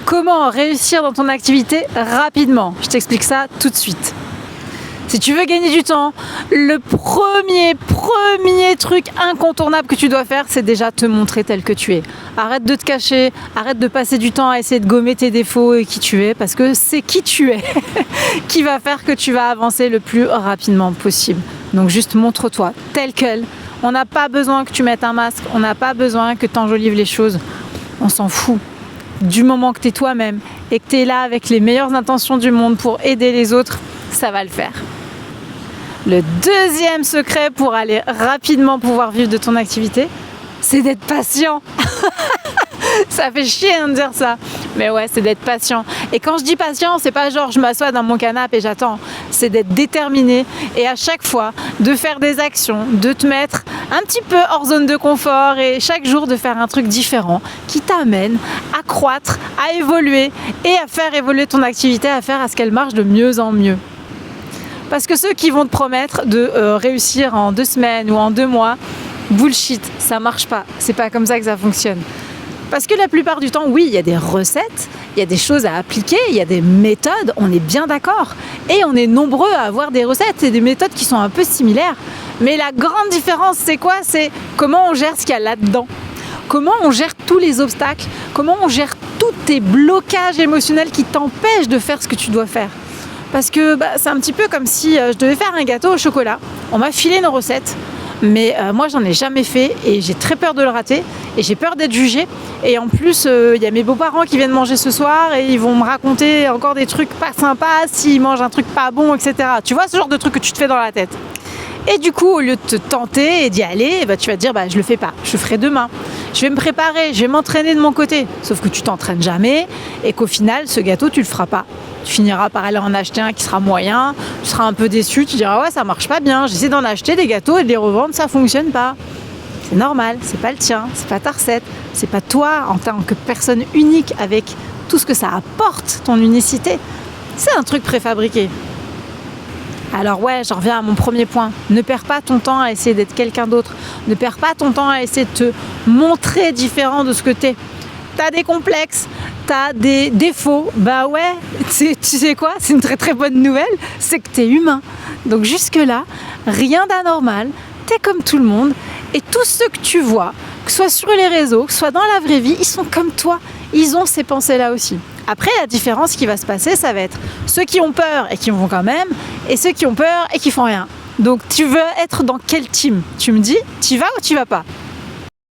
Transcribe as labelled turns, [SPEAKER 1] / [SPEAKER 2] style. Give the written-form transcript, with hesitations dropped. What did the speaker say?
[SPEAKER 1] Comment réussir dans ton activité rapidement? Je t'explique ça tout de suite. Si tu veux gagner du temps, le premier truc incontournable que tu dois faire, c'est déjà te montrer tel que tu es. Arrête de te cacher, arrête de passer du temps à essayer de gommer tes défauts et qui tu es, parce que c'est qui tu es qui va faire que tu vas avancer le plus rapidement possible. Donc juste montre-toi tel quel. On n'a pas besoin que tu mettes un masque, on n'a pas besoin que tu enjolives les choses. On s'en fout. Du moment que tu es toi-même et que tu es là avec les meilleures intentions du monde pour aider les autres, ça va le faire. Le deuxième secret pour aller rapidement pouvoir vivre de ton activité, c'est d'être patient. Ça fait chier de dire ça, mais ouais, c'est d'être patient. Et quand je dis patient, c'est pas genre je m'assois dans mon canapé et j'attends. C'est d'être déterminé et à chaque fois de faire des actions, de te mettre un petit peu hors zone de confort et chaque jour de faire un truc différent qui t'amène à croître, à évoluer et à faire évoluer ton activité, à faire à ce qu'elle marche de mieux en mieux. Parce que ceux qui vont te promettre de réussir en 2 semaines ou en 2 mois, bullshit, ça marche pas. C'est pas comme ça que ça fonctionne. Parce que la plupart du temps, oui, il y a des recettes, il y a des choses à appliquer, il y a des méthodes, on est bien d'accord. Et on est nombreux à avoir des recettes et des méthodes qui sont un peu similaires. Mais la grande différence, c'est quoi? C'est comment on gère ce qu'il y a là-dedans. Comment on gère tous les obstacles, comment on gère tous tes blocages émotionnels qui t'empêchent de faire ce que tu dois faire. Parce que c'est un petit peu comme si je devais faire un gâteau au chocolat. On m'a filé une recette, mais moi j'en ai jamais fait et j'ai très peur de le rater et j'ai peur d'être jugée. Et en plus, il y a mes beaux-parents qui viennent manger ce soir et ils vont me raconter encore des trucs pas sympas s'ils mangent un truc pas bon, etc. Tu vois ce genre de truc que tu te fais dans la tête. Et du coup, au lieu de te tenter et d'y aller, tu vas te dire je le fais pas, je le ferai demain. Je vais me préparer, je vais m'entraîner de mon côté. Sauf que tu t'entraînes jamais et qu'au final, ce gâteau, tu le feras pas. Tu finiras par aller en acheter un qui sera moyen, tu seras un peu déçu, tu diras ouais, ça marche pas bien, j'essaie d'en acheter des gâteaux et de les revendre, ça fonctionne pas. C'est normal, c'est pas le tien, c'est pas ta recette, c'est pas toi en tant que personne unique avec tout ce que ça apporte, ton unicité. C'est un truc préfabriqué. Alors ouais, j'en reviens à mon premier point. Ne perds pas ton temps à essayer d'être quelqu'un d'autre. Ne perds pas ton temps à essayer de te montrer différent de ce que t'es. T'as des complexes, t'as des défauts. Ouais, tu sais quoi? C'est une très très bonne nouvelle, c'est que t'es humain. Donc jusque là, rien d'anormal. T'es comme tout le monde. Et tous ceux que tu vois, que ce soit sur les réseaux, que ce soit dans la vraie vie, ils sont comme toi. Ils ont ces pensées-là aussi. Après, la différence qui va se passer, ça va être ceux qui ont peur et qui vont quand même, et ceux qui ont peur et qui font rien. Donc, tu veux être dans quel team? Tu me dis, tu vas ou tu vas pas?